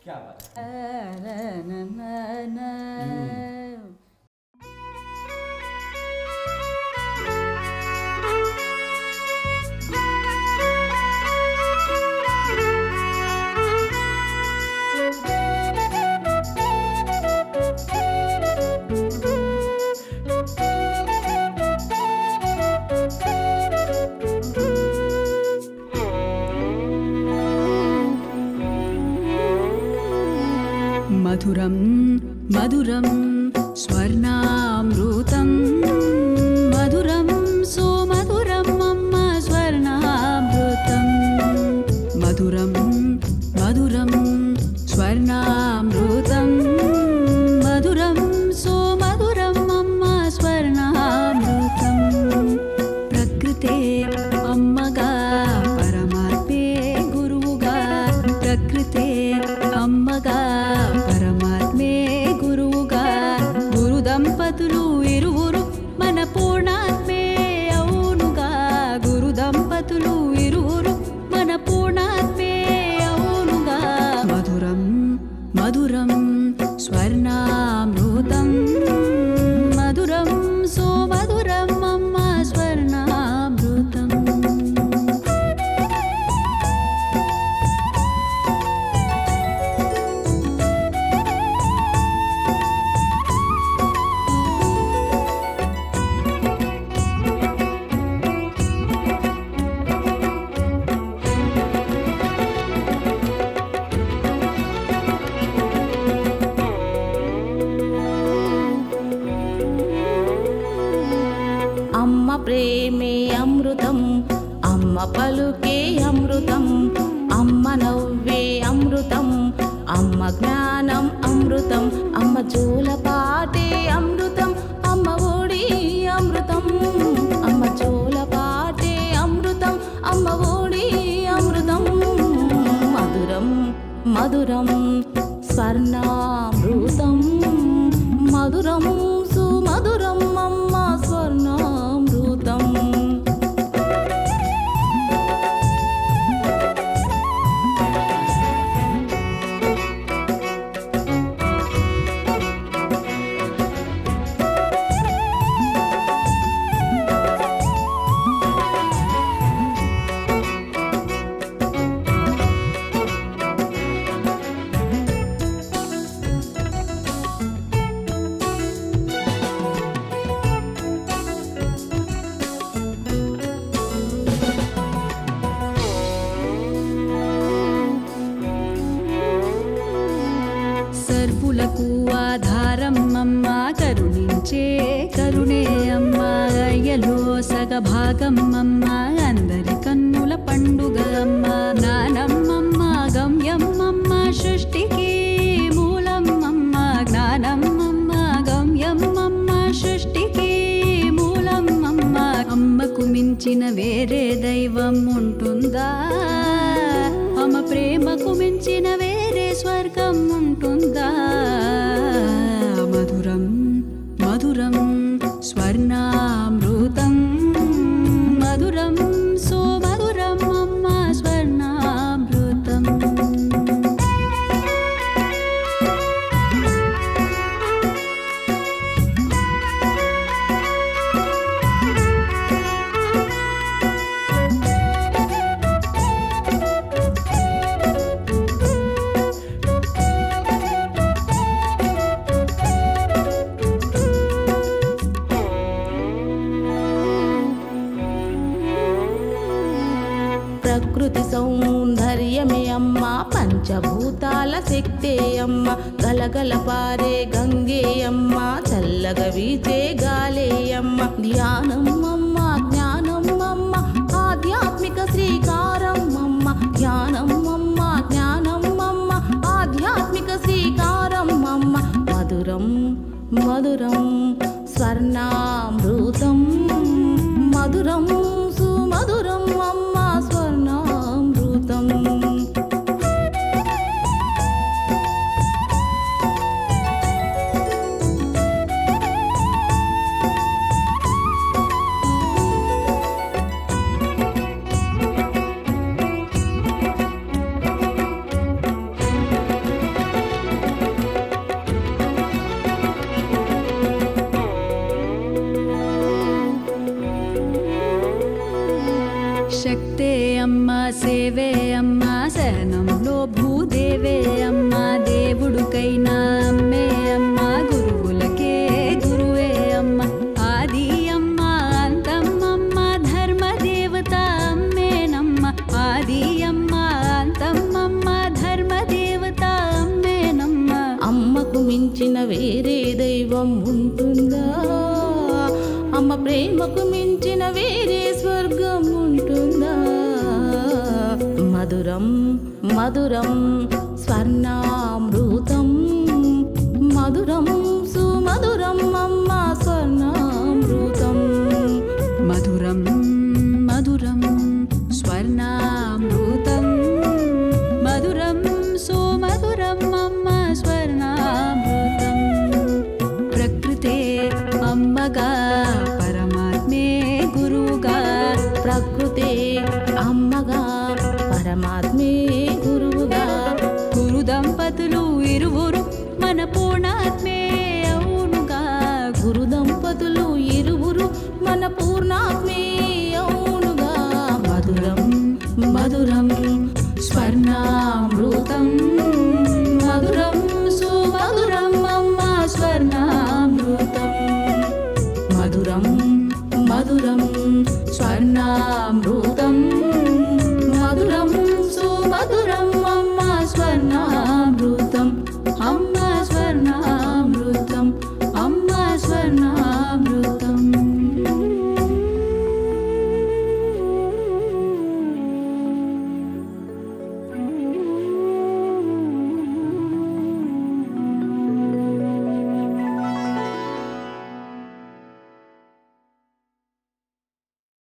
क्या बात है। మధురం మధురం స్వర్ణామృతం మధురం సుమధురం అమ్మ స్వర్ణామృతం మధురం మధురం స్వర్ణామృతం మధురం సుమధురం అమ్మ స్వర్ణామృతం ప్రకృతే అమ్మగా పరమాత్మే గురువుగా ప్రకృతే అమ్మగా పరమాత్మే గురువుగా గురు దంపతులు ఇరువురు మన పూర్ణాత్మే అవునుగా గురు దంపతులు ఇరువురు మన పూర్ణాత్మే అవునుగా మధురం మధురం స్వర్ణామృతం మధురం సుమధురం అమ్మ స్వర్ణామృతం అమ్మ ప్రేమే అమృతం అమ్మ పలుకే అమృతం అమ్మ నవ్వే అమృతం అమ్మ జ్ఞానం అమృతం అమ్మ జోలపాటే అమృతం అమ్మ ఒడి అమృతం అమ్మ జోలపాటే అమృతం అమ్మ ఒడి అమృతం మధురం మధురం స్వర్ణామృతం మధురం సుమధురం అమ్మ స్వర్ణామృతం సర్వులకు ఆధారం అమ్మ కరుణించే కరుణే అమ్మ అయ్యలో సగభాగం అమ్మ అందరి కన్నుల పండుగ అమ్మ జ్ఞానమ్మమ్మ గమ్యమ్మమ్మ సృష్టికి మూలమ్మమ్మ జ్ఞానమ్మమ్మ గమ్యమ్మమ్మ సృష్టికి మూలమ్మమ్మ అమ్మకు మించిన వేరే దైవం ఉంటుందా అమ్మ ప్రేమకు మించిన వేరే స్వర్గం ఉంటుందా మధురం మధురం స్వర్ణామృతం మధురం సుమధురం అమ్మ స్వర్ణామృతం ప్రకృతి సౌందర్యమే అమ్మ పంచభూతాల శక్తే అమ్మ గలగల పారే గంగే అమ్మ చల్లగా వీచే గాలే అమ్మ ధ్యానం అమ్మ జ్ఞానం అమ్మ ఆధ్యాత్మిక శ్రీకారం అమ్మ జ్ఞానం అమ్మ జ్ఞానం అమ్మ ఆధ్యాత్మిక శ్రీకారం అమ్మ మధురం మధురం స్వర్ణామృతం మధురం సుమధురం అమ్మ స్వర్ణామృతం శక్తే అమ్మ సేవే అమ్మ శరణంలో భూదేవే అమ్మ దేవుడుకైనా అమ్మే అమ్మ గురువులకే గురువే అమ్మ ఆది అమ్మ అంతమ్మమ్మ ధర్మదేవత అమ్మేనమ్మ ఆది అమ్మ అంతమ్మమ్మ ధర్మదేవత అమ్మేనమ్మ అమ్మకు మించిన వేరే దైవం ఉంటుందా అమ్మ ప్రేమకు మించిన వేరే స్వర్గం ఉంటుందా మధురం మధురం స్వర్ణామృతం మధురం సుమధురం అమ్మ స్వర్ణామృతం మధురం మధురం స్వర్ణామృతం మధురం సుమధురం అమ్మ స్వర్ణామృతం ప్రకృతే అమ్మగా పరమాత్మే గురువుగా ప్రకృతే అమ్మగా పరమాత్మే గురువుగా గురు దంపతులు ఇరువురు మన పూర్ణాత్మే అవునుగా గురు దంపతులు ఇరువురు మన పూర్ణాత్మే అవునుగా మధురం మధురం స్వర్ణ